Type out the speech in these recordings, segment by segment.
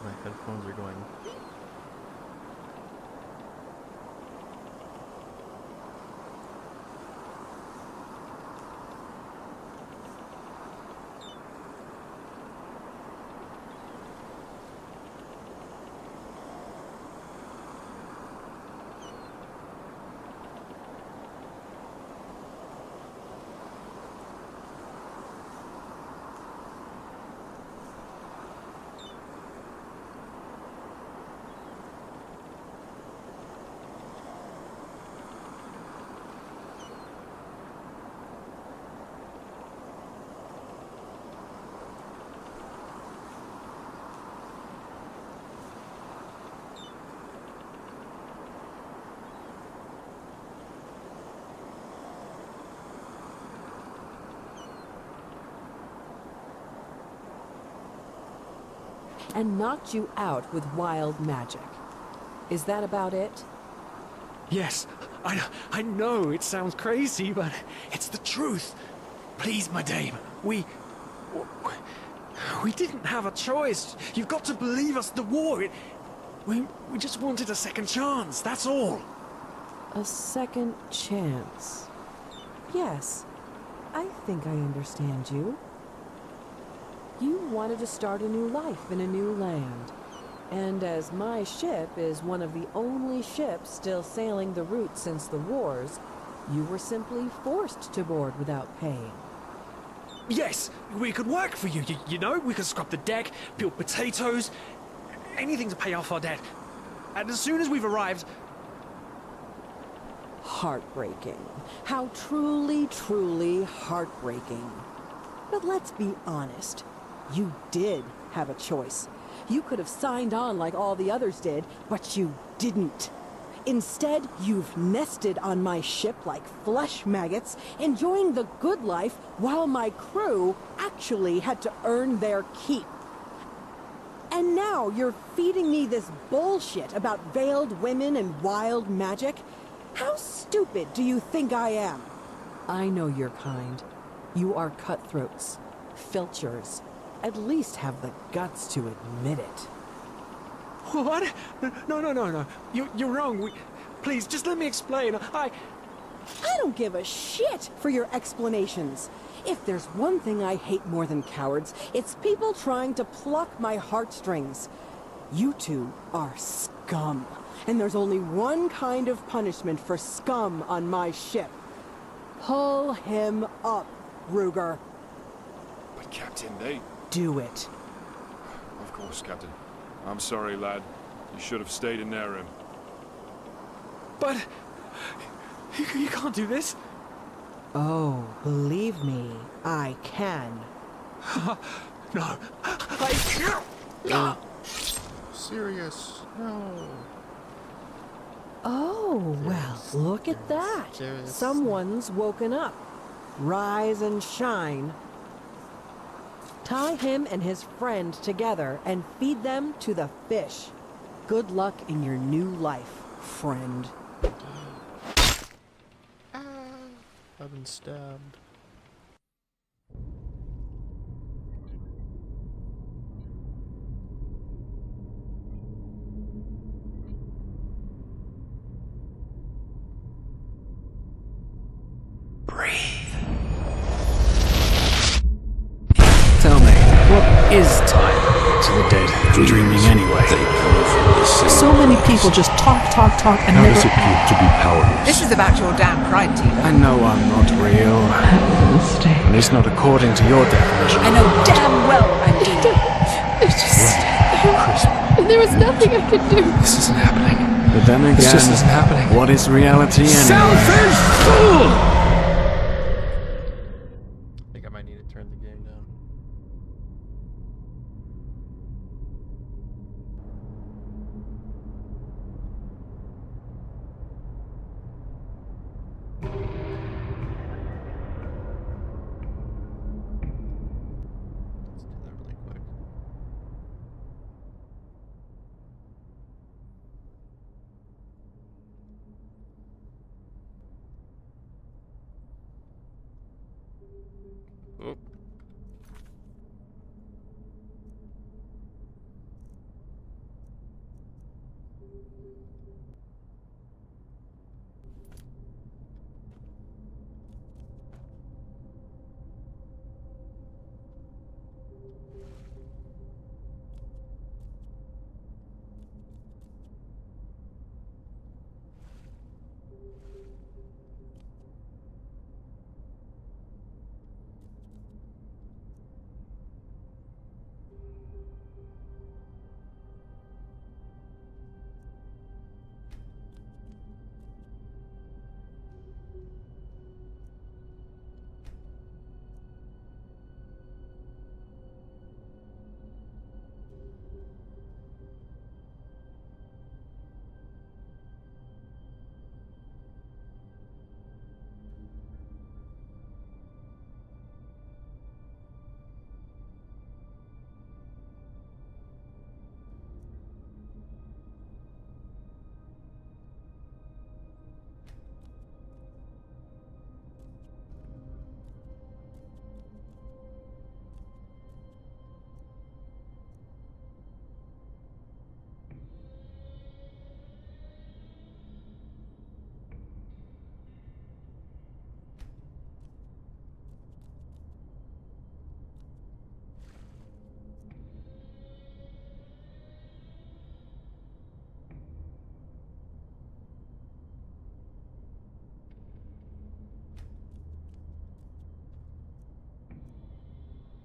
My headphones are going. And knocked you out with wild magic. Is that about it? Yes, I know it sounds crazy, but it's the truth. Please, my dame, we didn't have a choice. You've got to believe us, the war, we just wanted a second chance, that's all. A second chance. Yes, I think I understand you. You wanted to start a new life in a new land. And as my ship is one of the only ships still sailing the route since the wars, you were simply forced to board without paying. Yes, we could work for you, you know? We could scrub the deck, peel potatoes, anything to pay off our debt. And as soon as we've arrived... Heartbreaking. How truly, truly heartbreaking. But let's be honest. You did have a choice. You could have signed on like all the others did, but you didn't. Instead, you've nested on my ship like flesh maggots, enjoying the good life while my crew actually had to earn their keep. And now you're feeding me this bullshit about veiled women and wild magic? How stupid do you think I am? I know your kind. You are cutthroats, filchers. At least have the guts to admit it. What? No. You're wrong. Please, just let me explain. I don't give a shit for your explanations. If there's one thing I hate more than cowards, it's people trying to pluck my heartstrings. You two are scum. And there's only one kind of punishment for scum on my ship. Pull him up, Ruger. But Captain, they... Do it. Of course, Captain. I'm sorry, lad. You should have stayed in their room. But... You can't do this. Oh, believe me, I can. No. Serious? No. Oh, well, look at that. Someone's woken up. Rise and shine. Tie him and his friend together and feed them to the fish. Good luck in your new life, friend. I've been stabbed. Tell me, what is time to the dead dreaming anyway? So many people just talk, and How never does it feel to be powerless? This is about your damn pride, Tina. I know I'm not real. At least not according to your definition. I know damn well I do. There's just... There was nothing I could do. This isn't happening. But then again, This just isn't happening. What is reality anyway? Selfish fool! I think I might need to turn the game down. Let's do that really quick.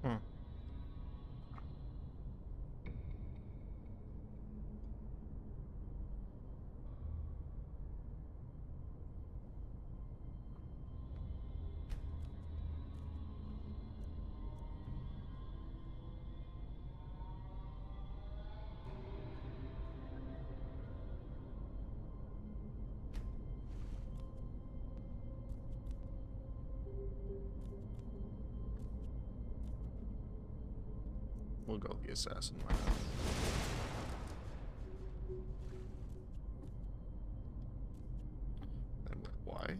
Hmm. We'll go the assassin. Why not? And why?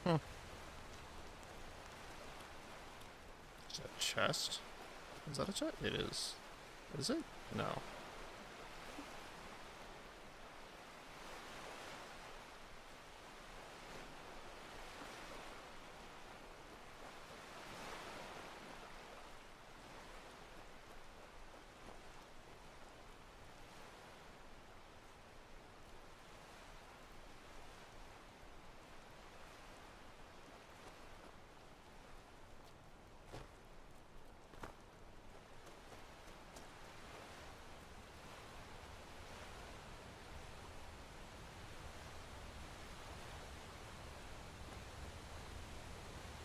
Hmm. Is that a chest? Is that a chest? It is. Is it? No.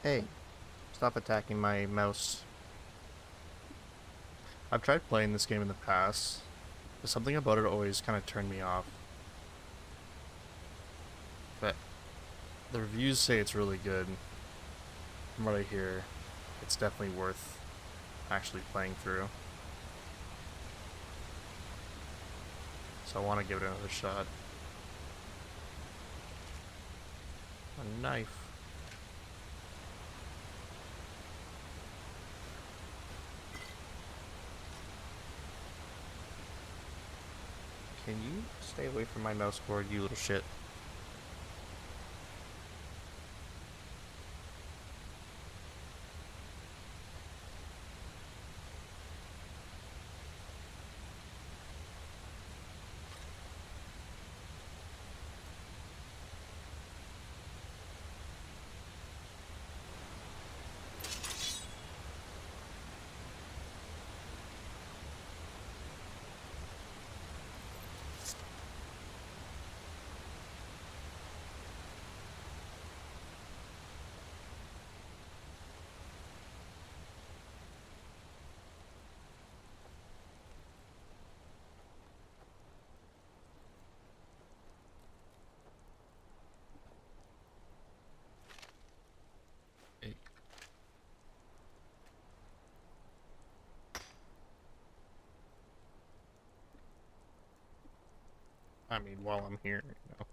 Hey, stop attacking my mouse. I've tried playing this game in the past, but something about it always kind of turned me off. But the reviews say it's really good. From what I hear, it's definitely worth actually playing through. So I want to give it another shot. A knife. Can you stay away from my mouse cord, you little shit? I mean, while I'm here, you know.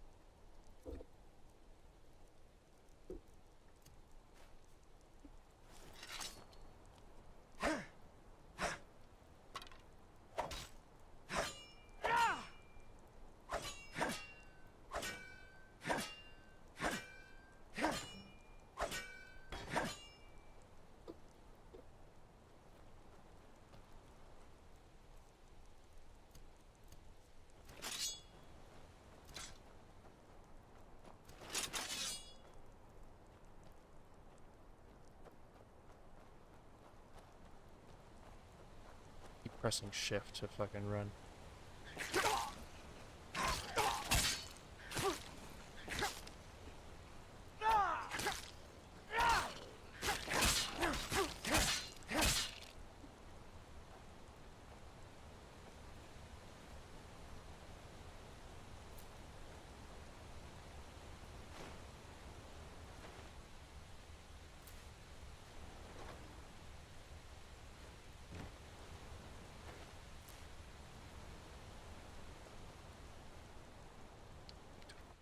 Keep pressing shift to fucking run.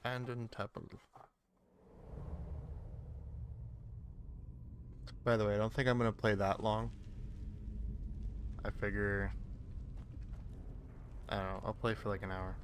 Abandoned temple. By the way, I don't think I'm gonna play that long. I figure, I don't know, I'll play for like an hour.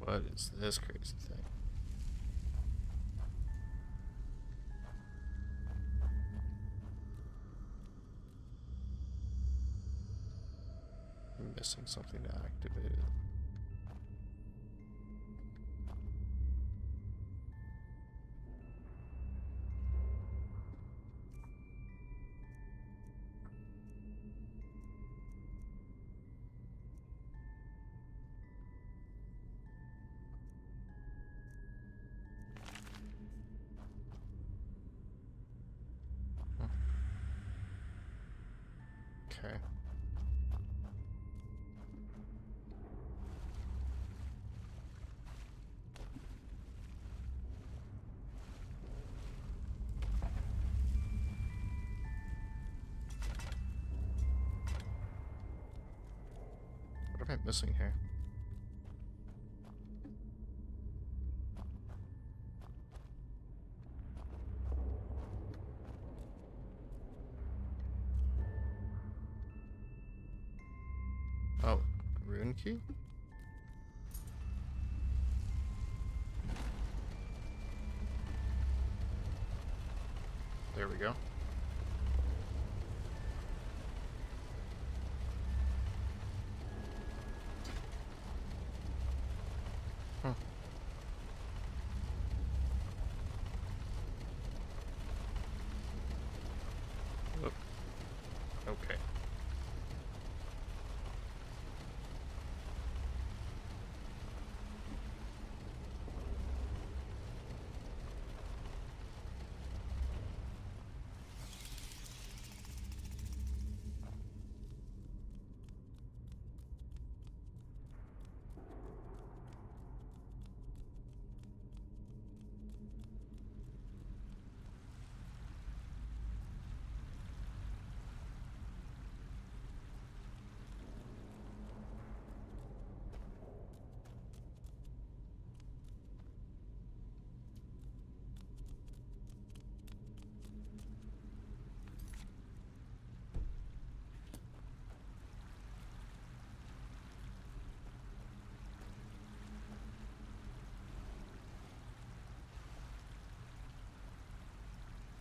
What is this crazy thing? I'm missing something to activate it. Okay. What am I missing here? Oh, rune key? There we go. Huh. Oh. Okay.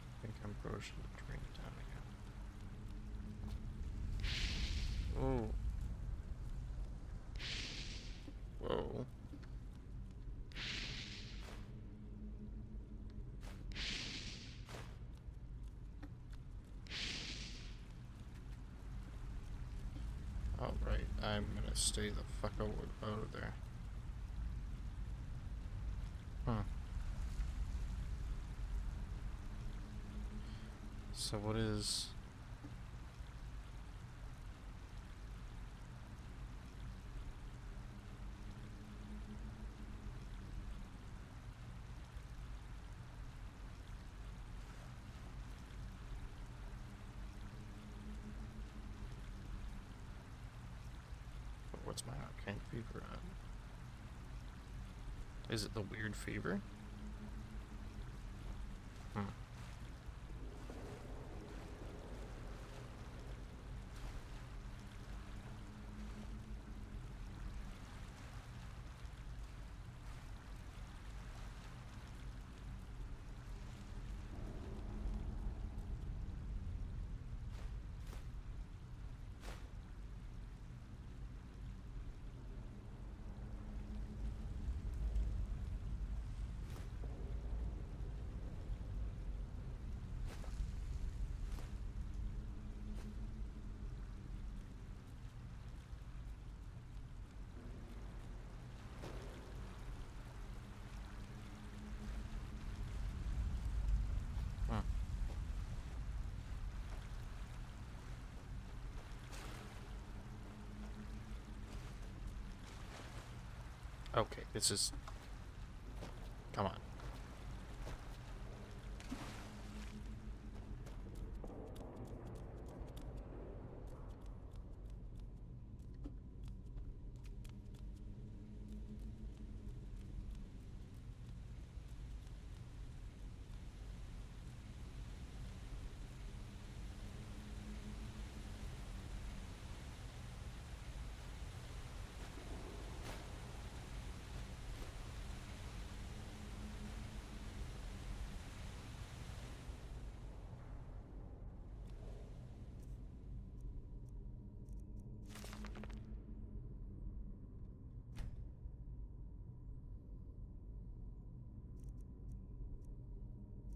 I think I'm probably should bring it down again. Oh. Whoa. I'm gonna stay the fuck out of there. Huh. So what is... What's my arcane fever at? Is it the weird fever? Hmm. Huh. Okay, this is... Come on.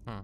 Huh.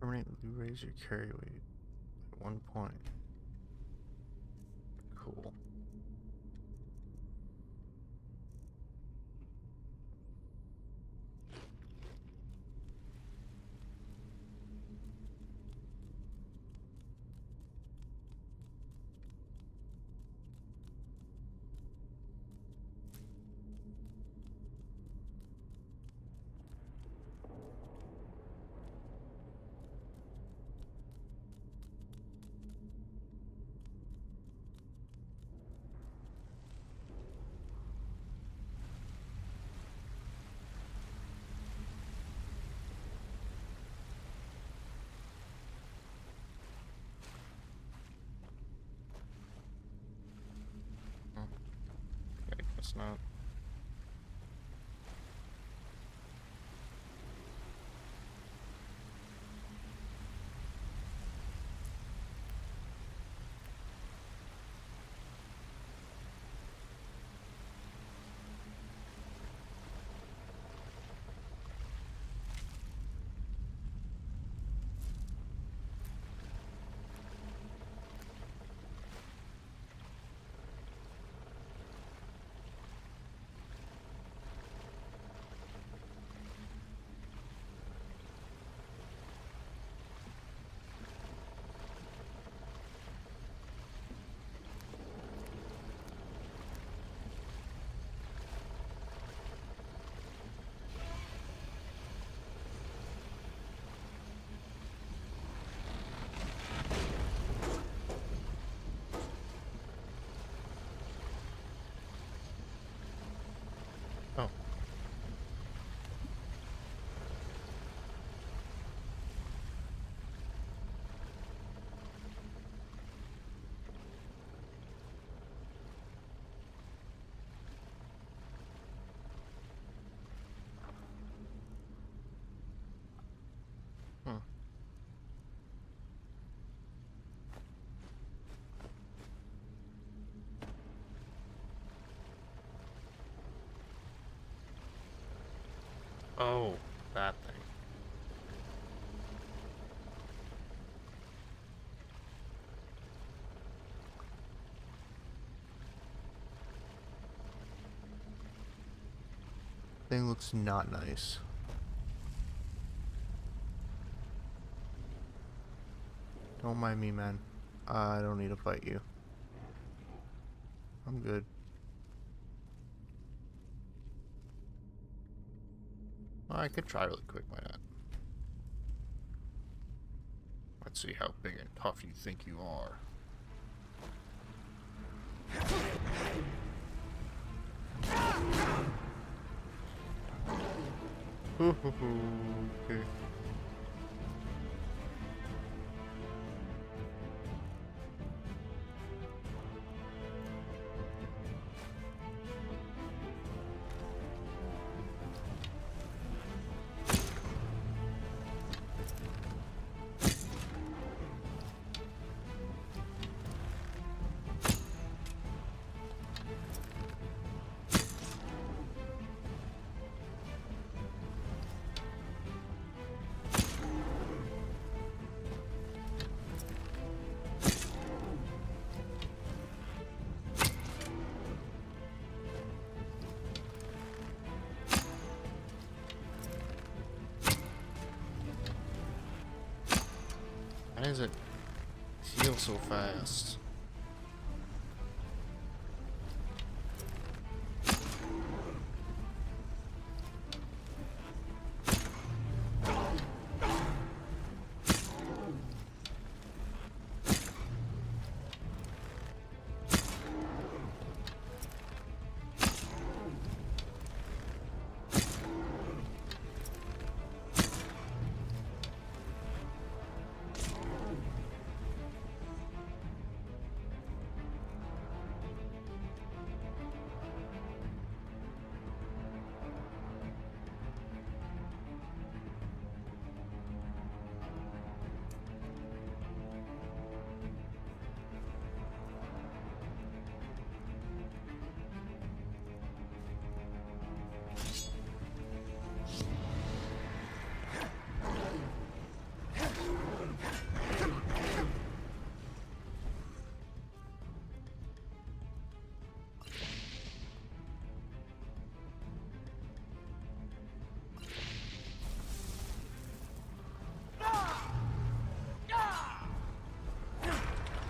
Permanently raise your carry weight at 1 point. Cool. I guess not. Hmm. Oh, that thing. Thing looks not nice. Don't mind me, man. I don't need to fight you. I'm good. I could try really quick, why not? Let's see how big and tough you think you are. Okay. Why does it heal so fast?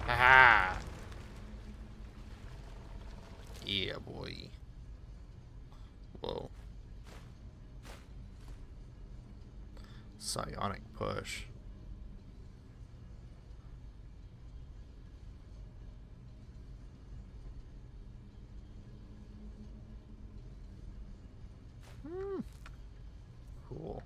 Haha! Yeah, boy. Whoa. Psionic push. Cool.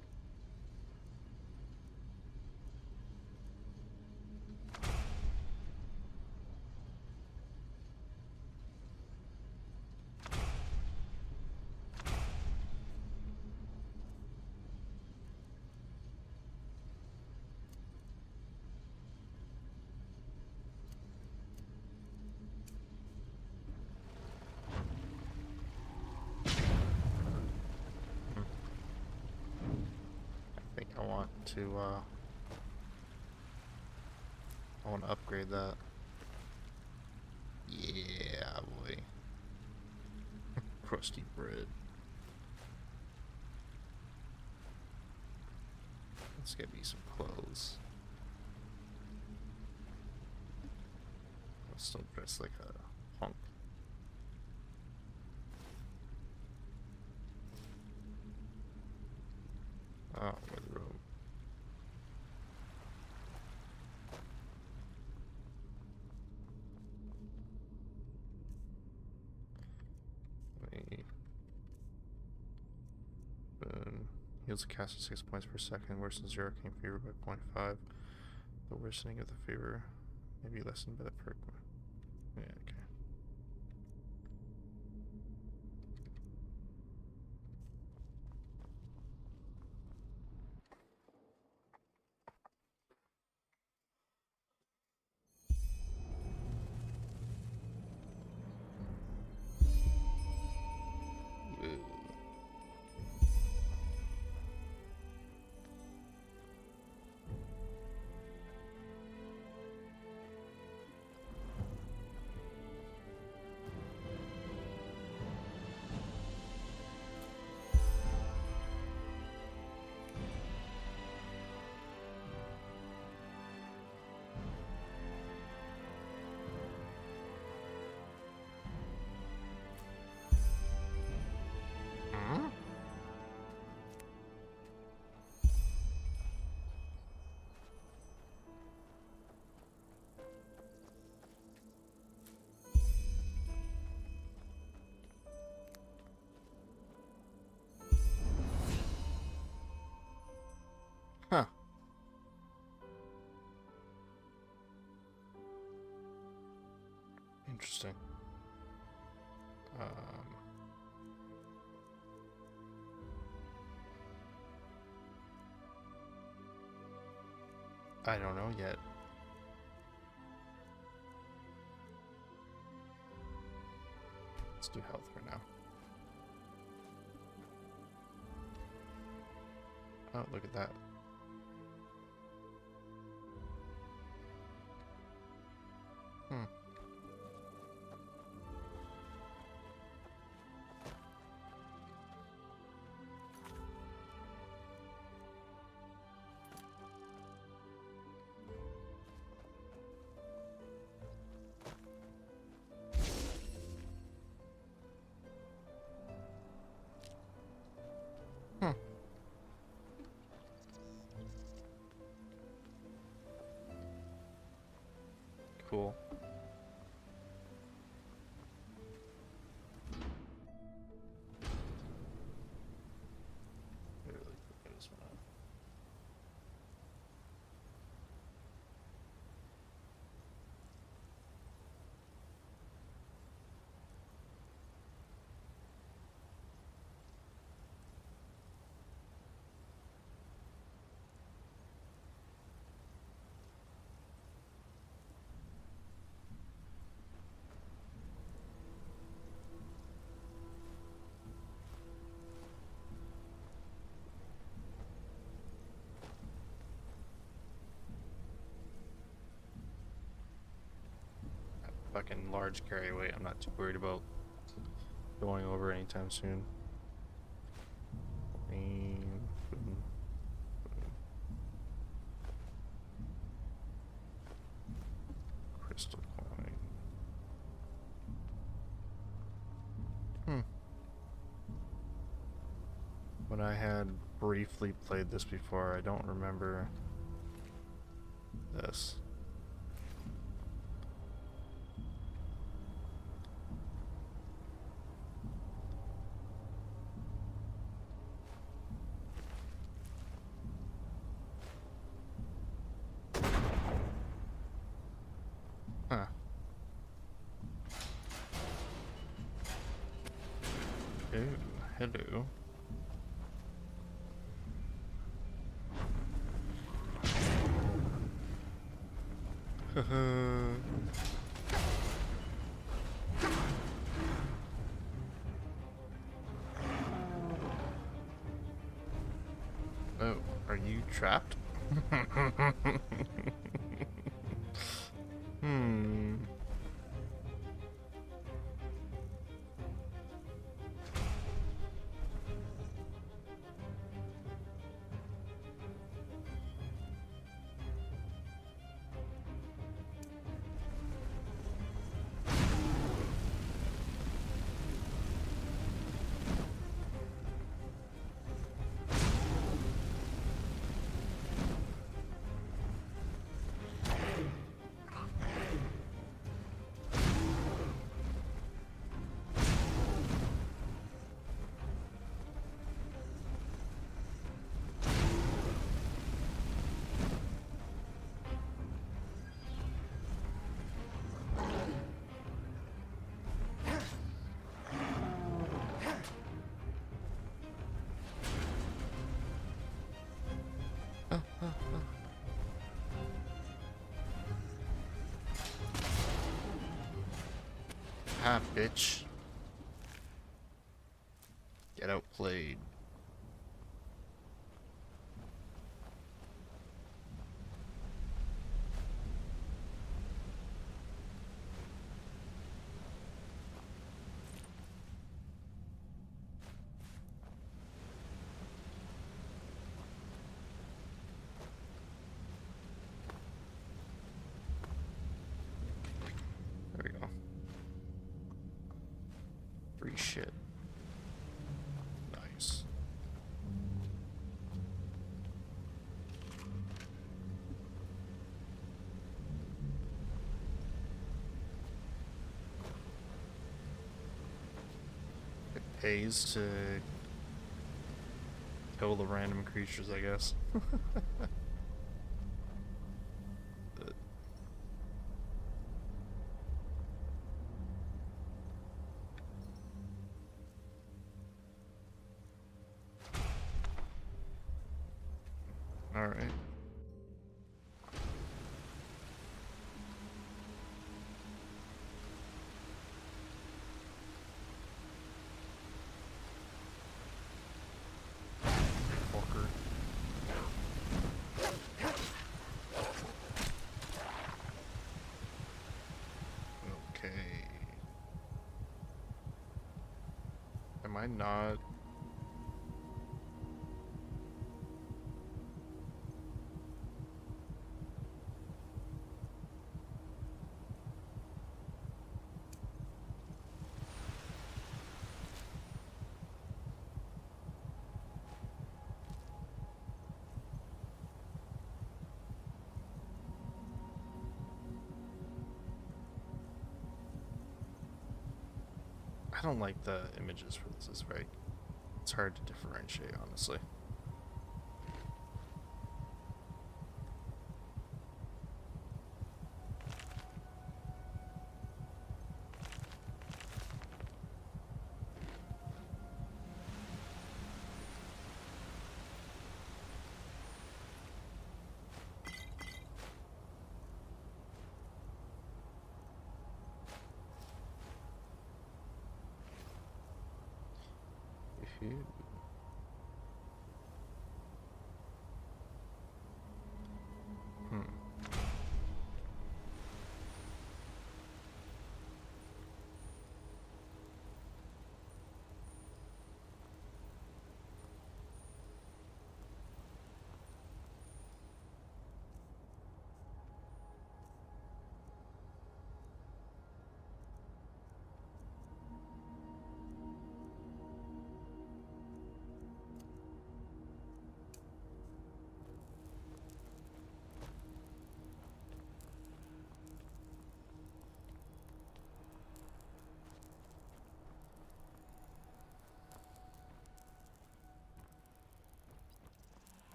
I think I want to upgrade that. Yeah, boy. Crusty bread. Let's get me some clothes. I'm still dressed like a punk. Oh, with the robe. Wait. Boom. Heals a caster 6 points per second. Worsens your arcane fever by 0.5. The worsening of the fever may be lessened by the perk. Yeah, okay. Interesting. I don't know yet. Let's do health for now. Oh, look at that. Hmm. Hmm. Cool. Really quick, I just wanna. Fucking large carry weight. I'm not too worried about going over anytime soon. Boom, boom, boom. Crystal coin. When I had briefly played this before, I don't remember this. Huh. Ooh, hello. Oh, are you trapped? Hmm. Ah, bitch. Get outplayed. There we go. Free shit. Nice. It pays to kill the random creatures, I guess. Alright. Walker. Okay. Am I not? I don't like the images for this. Is right. It's hard to differentiate, honestly. Phew. Hmm.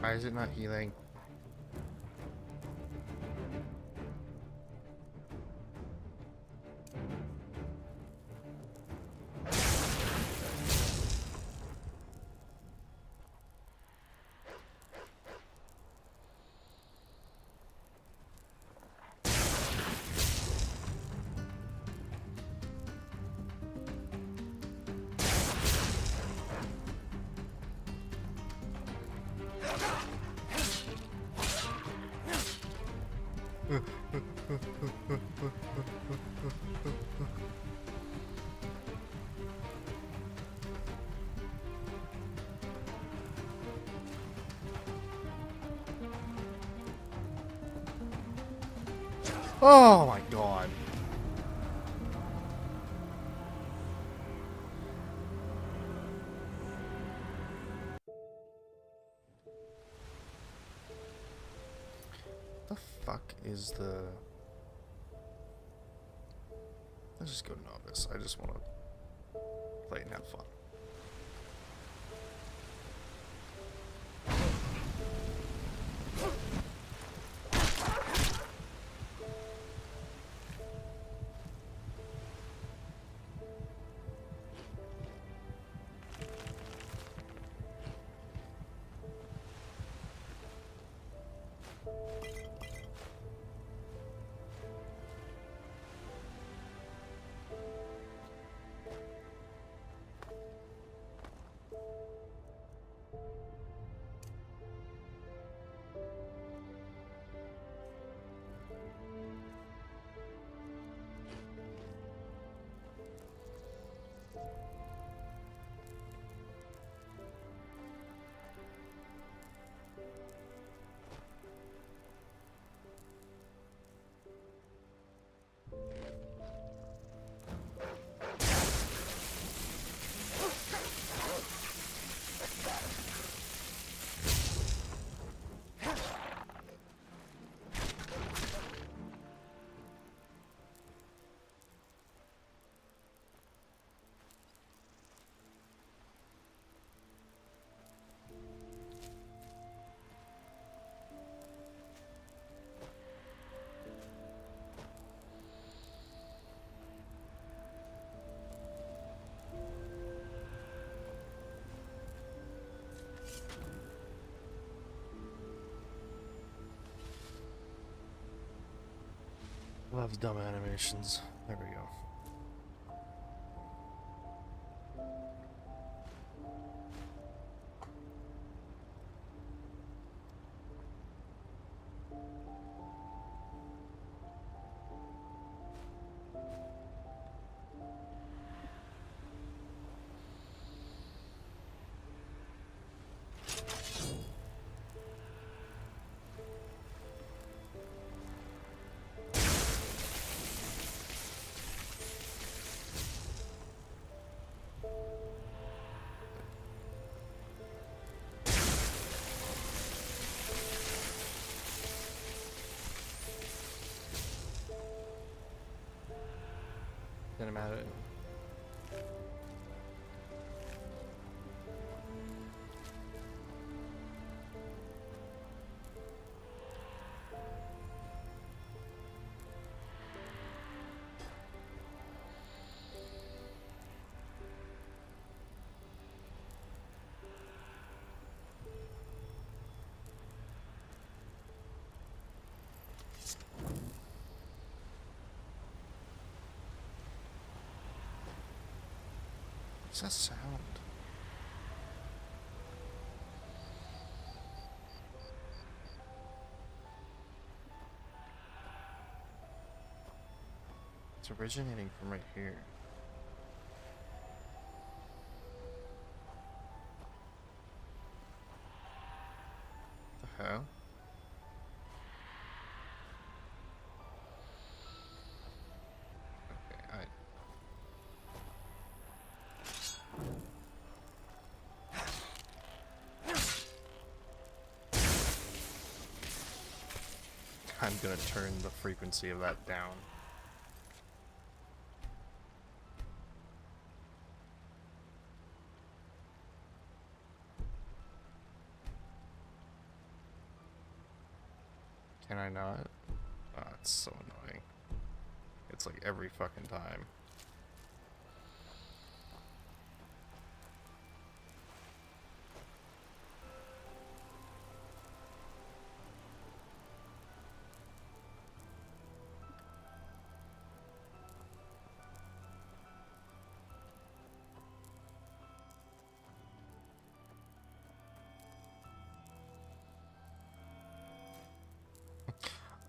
Why is it not healing? Oh my god. The fuck is the... Let's just go novice. I just want to play and have fun. loves dumb animations. There we go. Cinematic. What's that sound? It's originating from right here. The hell? Okay, I'm gonna turn the frequency of that down. Can I not? Oh, it's so annoying. It's like every fucking time.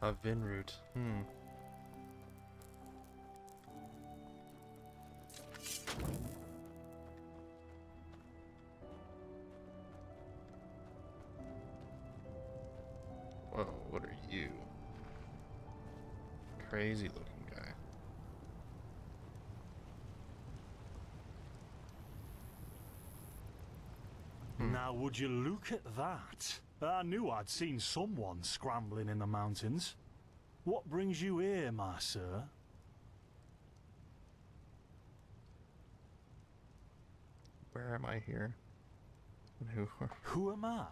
A Vinroot. Whoa, what are you? Crazy looking guy. Now, would you look at that? I knew I'd seen someone scrambling in the mountains. What brings you here, my sir? Where am I here? And who? Who am I?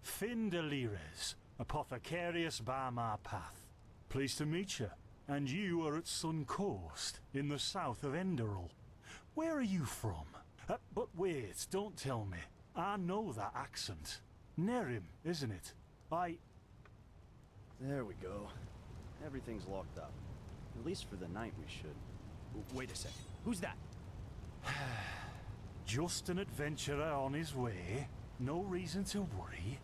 Finn Delires, apothecarius by my path. Pleased to meet you. And you are at Sun Coast, in the south of Enderal. Where are you from? But wait, don't tell me. I know that accent. Nerim, isn't it? There we go. Everything's locked up. At least for the night we should. Wait a second. Who's that? Just an adventurer on his way. No reason to worry.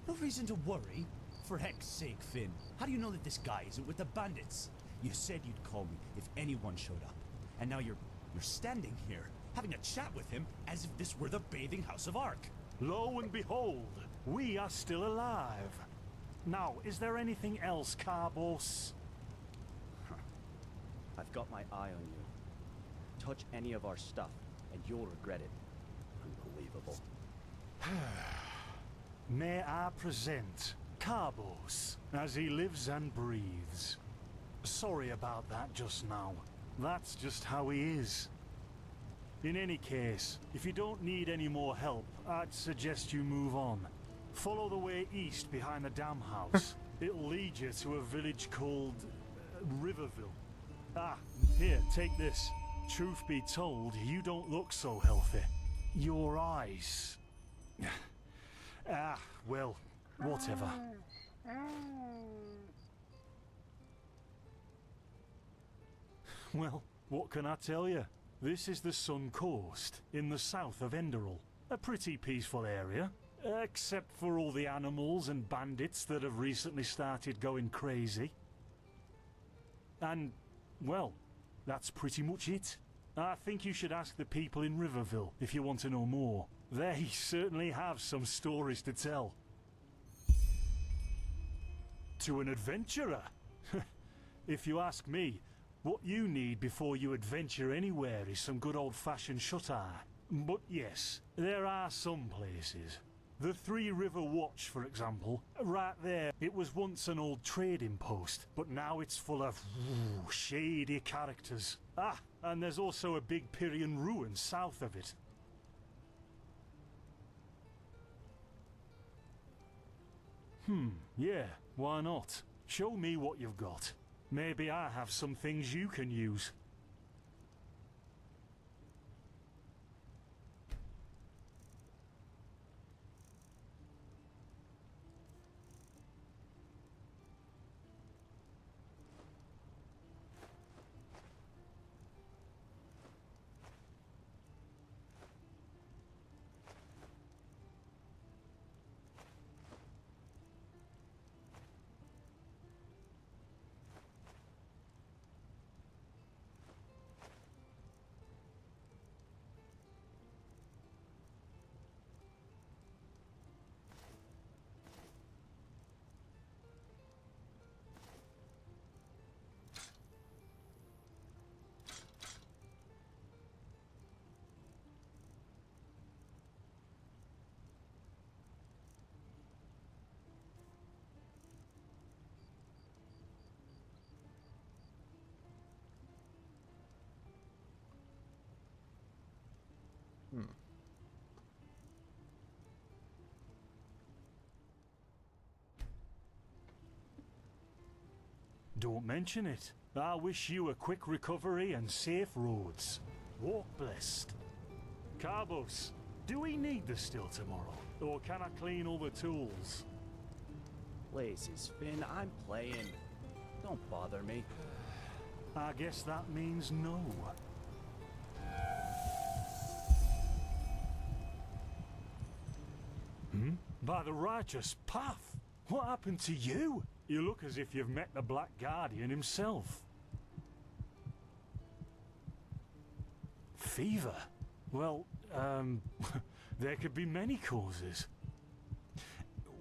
No reason to worry? For heck's sake, Finn. How do you know that this guy isn't with the bandits? You said you'd call me if anyone showed up. And now you're standing here, having a chat with him as if this were the bathing house of Ark. Lo and behold, we are still alive. Now, is there anything else, Carbos? I've got my eye on you. Touch any of our stuff, and you'll regret it. Unbelievable. May I present Carbos, as he lives and breathes. Sorry about that just now. That's just how he is. In any case, if you don't need any more help, I'd suggest you move on. Follow the way east behind the dam house. It'll lead you to a village called Riverville. Ah, here, take this. Truth be told, you don't look so healthy. Your eyes... well, whatever. Well, what can I tell you? This is the Sun Coast, in the south of Enderal. A pretty peaceful area, except for all the animals and bandits that have recently started going crazy. And, well, that's pretty much it. I think you should ask the people in Riverville if you want to know more. They certainly have some stories to tell. To an adventurer? If you ask me, what you need before you adventure anywhere is some good old-fashioned shut-eye. But yes, there are some places. The Three River Watch, for example, right there, it was once an old trading post, but now it's full of shady characters. Ah, and there's also a big Pyrian ruin south of it. Yeah, why not? Show me what you've got. Maybe I have some things you can use. Don't mention it. I wish you a quick recovery and safe roads. Walk blessed. Carbos, do we need the still tomorrow? Or can I clean all the tools? Places, Finn, I'm playing. Don't bother me. I guess that means no. By the righteous path? What happened to you? You look as if you've met the Black Guardian himself. Fever? Well, there could be many causes.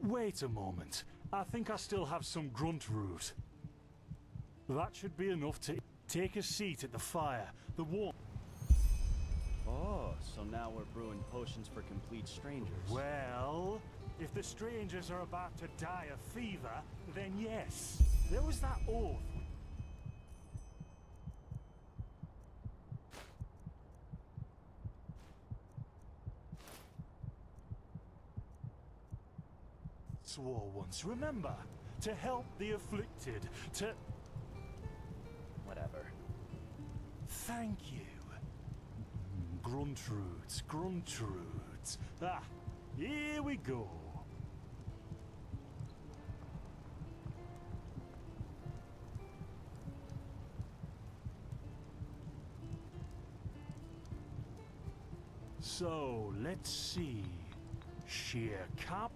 Wait a moment. I think I still have some grunt root. That should be enough to take a seat at the fire. The warmth. Oh, so now we're brewing potions for complete strangers. Well, if the strangers are about to die of fever, then yes. There was that oath. Swore once, remember? To help the afflicted, to... Whatever. Thank you. Gruntroots, Gruntroots. Ah, here we go. So, let's see. Sheer cap,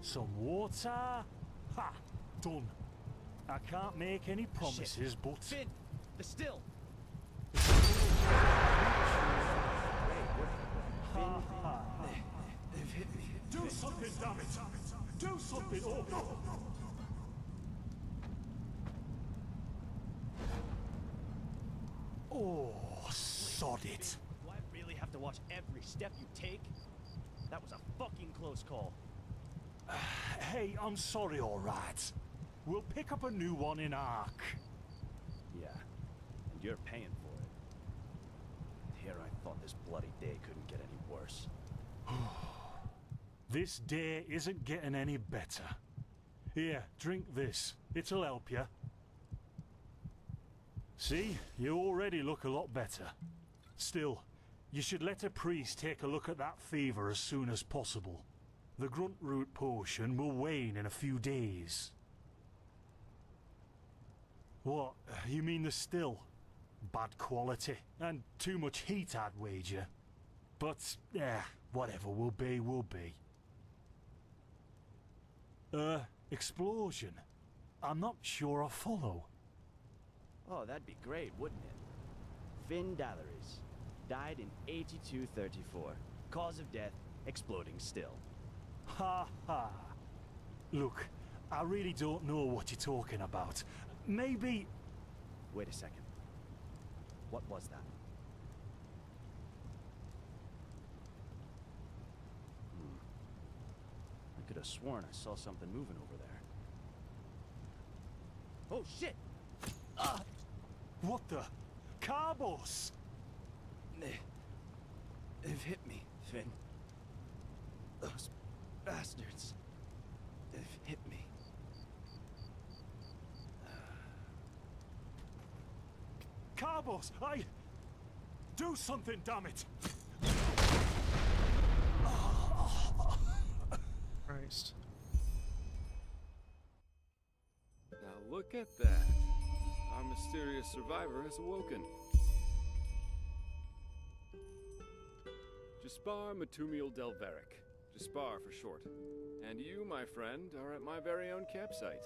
some water. Ha! Done. I can't make any promises, but... Finn! The still! Do something, damn it! Do something! Oh, no! Oh, sod it! Do I really have to watch every step you take? That was a fucking close call. Hey, I'm sorry, alright. We'll pick up a new one in Ark. Yeah, and you're paying for it. Here I thought this bloody day couldn't get any worse. This day isn't getting any better. Here, drink this. It'll help you. See, you already look a lot better. Still, you should let a priest take a look at that fever as soon as possible. The grunt root potion will wane in a few days. What? You mean the still? Bad quality, and too much heat, I'd wager. But, whatever will be, will be. Explosion? I'm not sure I follow. Oh, that'd be great, wouldn't it? Finn Dalleries. Died in 8234. Cause of death, exploding still. Ha ha. Look, I really don't know what you're talking about. Maybe... Wait a second. What was that? I could have sworn I saw something moving over there. Oh, shit! What the? Carbos! They've hit me, Finn. Those bastards. They've hit me. Carbos, do something, damn it! Christ. Now look at that. Our mysterious survivor has awoken. Jaspar Matumiel Delveric. Jaspar for short. And you, my friend, are at my very own campsite.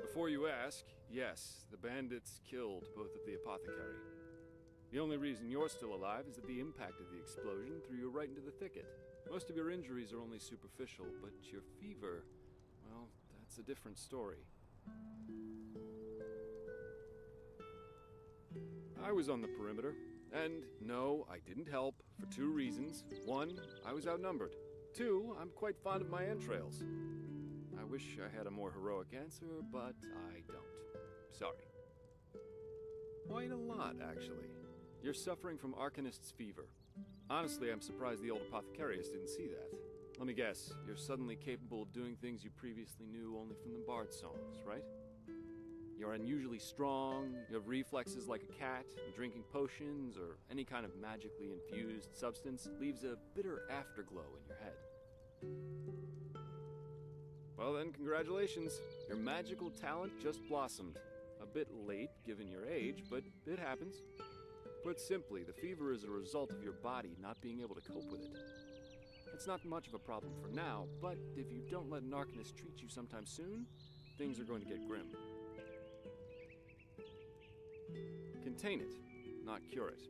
Before you ask, yes, the bandits killed both of the apothecary. The only reason you're still alive is that the impact of the explosion threw you right into the thicket. Most of your injuries are only superficial, but your fever, well, that's a different story. I was on the perimeter, and no, I didn't help, for two reasons. One, I was outnumbered. Two, I'm quite fond of my entrails. I wish I had a more heroic answer, but I don't. Sorry. Quite a lot, actually. You're suffering from Arcanist's fever. Honestly, I'm surprised the old apothecarius didn't see that. Let me guess, you're suddenly capable of doing things you previously knew only from the bard songs, right? You're unusually strong, you have reflexes like a cat, and drinking potions or any kind of magically infused substance leaves a bitter afterglow in your head. Well then, congratulations. Your magical talent just blossomed. A bit late, given your age, but it happens. Put simply, the fever is a result of your body not being able to cope with it. It's not much of a problem for now, but if you don't let an Arcanist treat you sometime soon, things are going to get grim. Contain it, not cure it.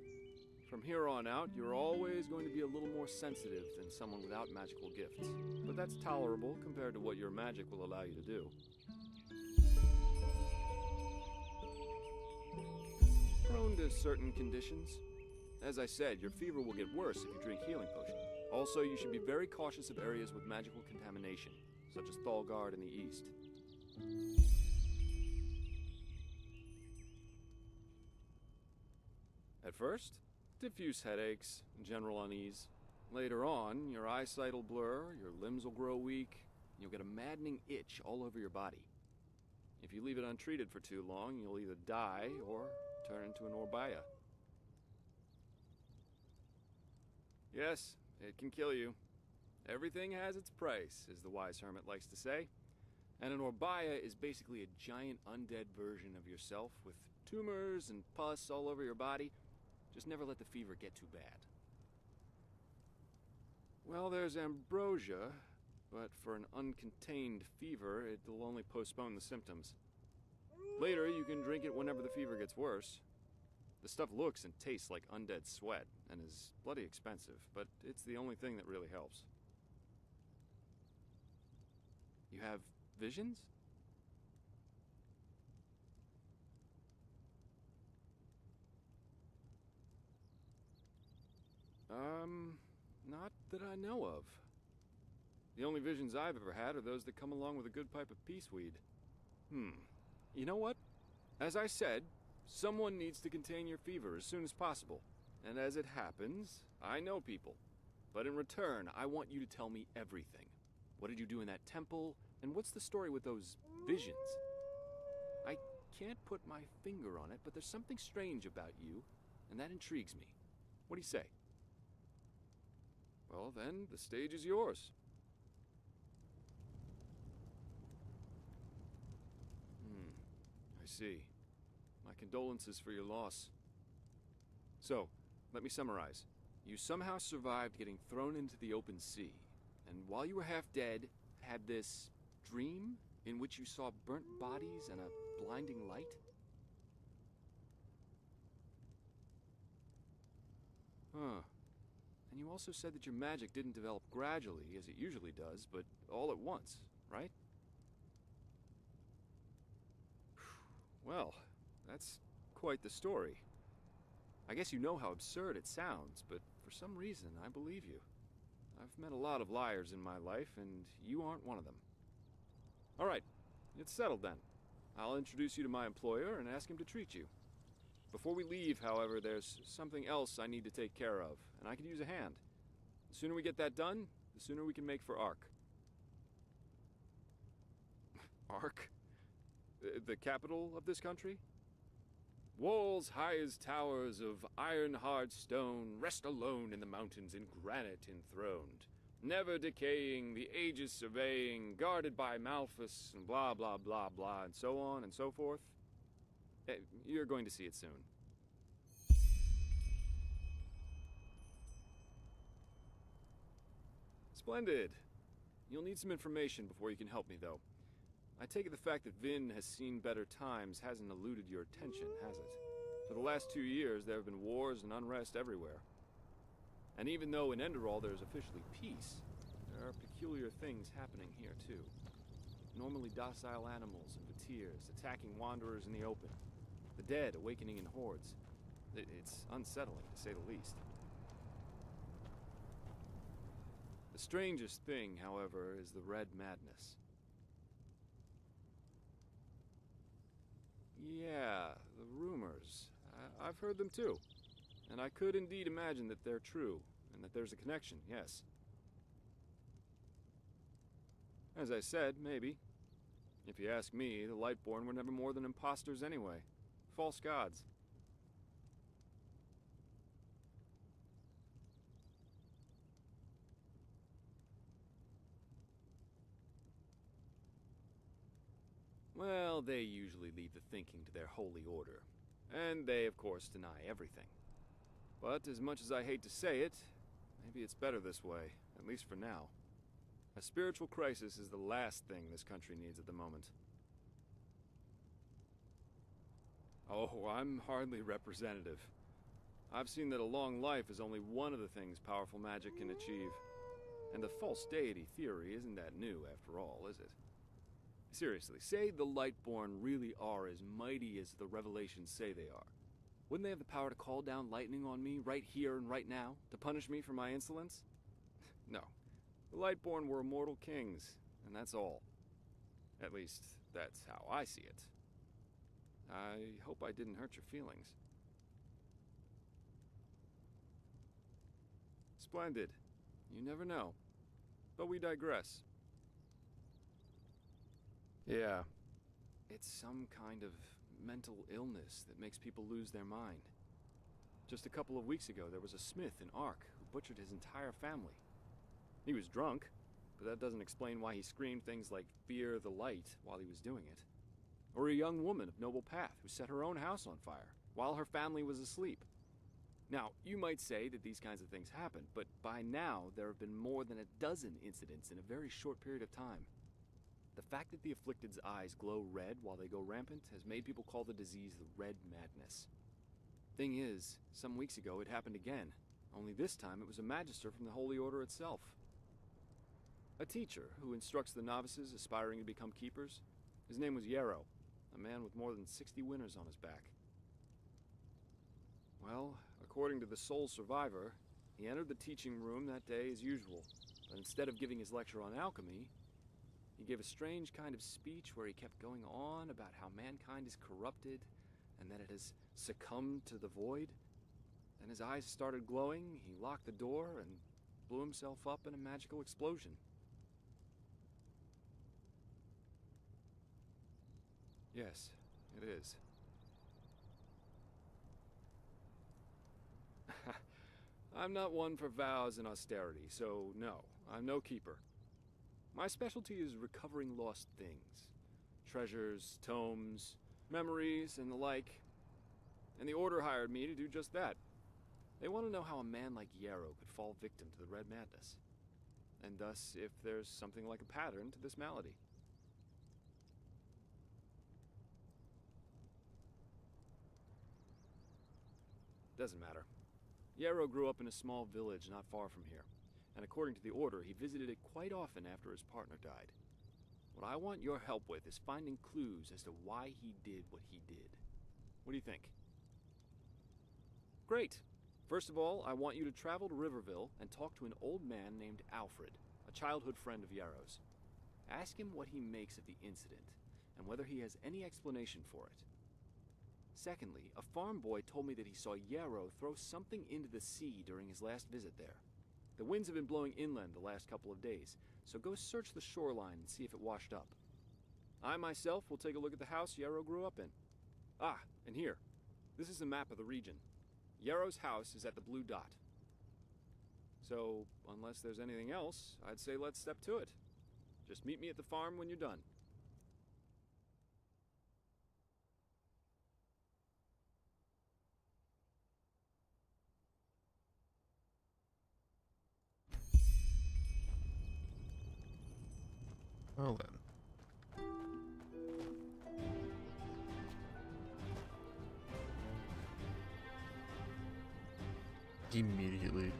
From here on out, you're always going to be a little more sensitive than someone without magical gifts. But that's tolerable compared to what your magic will allow you to do. Prone to certain conditions. As I said, your fever will get worse if you drink healing potion. Also, you should be very cautious of areas with magical contamination, such as Thalgard in the east. At first, diffuse headaches, general unease. Later on, your eyesight will blur, your limbs will grow weak, and you'll get a maddening itch all over your body. If you leave it untreated for too long, you'll either die or turn into an Orbaya. Yes, it can kill you. Everything has its price, as the wise hermit likes to say. And an Orbaya is basically a giant undead version of yourself with tumors and pus all over your body. Just never let the fever get too bad. Well, there's ambrosia, but for an uncontained fever, it'll only postpone the symptoms. Later, you can drink it whenever the fever gets worse. The stuff looks and tastes like undead sweat, and is bloody expensive, but it's the only thing that really helps. You have visions? Not that I know of. The only visions I've ever had are those that come along with a good pipe of peaceweed. You know what? As I said, someone needs to contain your fever as soon as possible. And as it happens, I know people. But in return, I want you to tell me everything. What did you do in that temple? And what's the story with those visions? I can't put my finger on it, but there's something strange about you, and that intrigues me. What do you say? Well, then, the stage is yours. I see. My condolences for your loss. So, let me summarize. You somehow survived getting thrown into the open sea, and while you were half dead, had this dream in which you saw burnt bodies and a blinding light? Huh. And you also said that your magic didn't develop gradually, as it usually does, but all at once, right? Well, that's quite the story. I guess you know how absurd it sounds, but for some reason, I believe you. I've met a lot of liars in my life, and you aren't one of them. All right, it's settled then. I'll introduce you to my employer and ask him to treat you. Before we leave, however, there's something else I need to take care of, and I could use a hand. The sooner we get that done, the sooner we can make for Ark. Ark? The capital of this country? Walls high as towers of iron-hard stone rest alone in the mountains in granite enthroned, never decaying, the ages surveying, guarded by Malphus, and blah blah blah blah, and so on and so forth. You're going to see it soon. Splendid. You'll need some information before you can help me, though. I take it the fact that Vin has seen better times hasn't eluded your attention, has it? For the last 2 years, there have been wars and unrest everywhere. And even though in Enderal there is officially peace, there are peculiar things happening here, too. Normally docile animals and Vatirs attacking wanderers in the open. The dead awakening in hordes. It's unsettling, to say the least. The strangest thing, however, is the Red Madness. Yeah, the rumors. I've heard them too. And I could indeed imagine that they're true, and that there's a connection, yes. As I said, maybe. If you ask me, the Lightborn were never more than imposters anyway. False gods. Well, they usually leave the thinking to their holy order. And they, of course, deny everything. But as much as I hate to say it, maybe it's better this way, at least for now. A spiritual crisis is the last thing this country needs at the moment. Oh, I'm hardly representative. I've seen that a long life is only one of the things powerful magic can achieve. And the false deity theory isn't that new, after all, is it? Seriously, say the Lightborn really are as mighty as the revelations say they are. Wouldn't they have the power to call down lightning on me right here and right now, to punish me for my insolence? No. The Lightborn were immortal kings, and that's all. At least, that's how I see it. I hope I didn't hurt your feelings. Splendid. You never know. But we digress. Yeah. It's some kind of mental illness that makes people lose their mind. Just a couple of weeks ago, there was a smith in Ark who butchered his entire family. He was drunk, but that doesn't explain why he screamed things like "Fear the light" while he was doing it. Or a young woman of noble path who set her own house on fire while her family was asleep. Now, you might say that these kinds of things happen, but by now there have been more than a dozen incidents in a very short period of time. The fact that the afflicted's eyes glow red while they go rampant has made people call the disease the Red Madness. Thing is, some weeks ago it happened again, only this time it was a magister from the Holy Order itself. A teacher who instructs the novices aspiring to become keepers. His name was Yarrow, a man with more than 60 winners on his back. Well, according to the sole survivor, he entered the teaching room that day as usual, but instead of giving his lecture on alchemy, he gave a strange kind of speech where he kept going on about how mankind is corrupted and that it has succumbed to the void. Then his eyes started glowing, he locked the door, and blew himself up in a magical explosion. Yes, it is. I'm not one for vows and austerity, so no, I'm no keeper. My specialty is recovering lost things. Treasures, tomes, memories, and the like. And the Order hired me to do just that. They want to know how a man like Yarrow could fall victim to the Red Madness, and thus if there's something like a pattern to this malady. Doesn't matter. Yarrow grew up in a small village not far from here, and according to the Order, he visited it quite often after his partner died. What I want your help with is finding clues as to why he did what he did. What do you think? Great! First of all, I want you to travel to Riverville and talk to an old man named Alfred, a childhood friend of Yarrow's. Ask him what he makes of the incident, and whether he has any explanation for it. Secondly, a farm boy told me that he saw Yarrow throw something into the sea during his last visit there. The winds have been blowing inland the last couple of days, so go search the shoreline and see if it washed up. I myself will take a look at the house Yarrow grew up in. Ah, and here. This is a map of the region. Yarrow's house is at the blue dot. So, unless there's anything else, I'd say let's step to it. Just meet me at the farm when you're done. Well then. Immediately.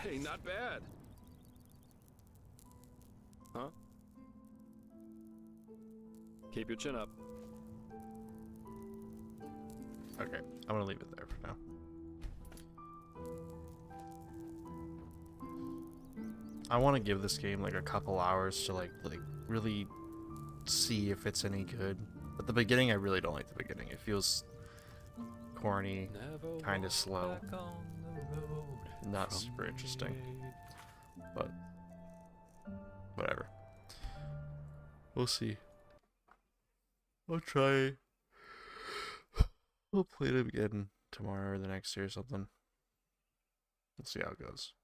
Hey, not bad. Huh? Keep your chin up. Okay, I'm gonna leave it there for now. I want to give this game like a couple hours to like really see if it's any good. But the beginning, I really don't like the beginning. It feels corny, kind of slow, not super interesting. But whatever. We'll see. I'll try. We'll play it again tomorrow or the next day or something. We'll see how it goes.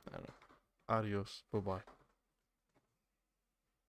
I don't know. Adios. Bye-bye.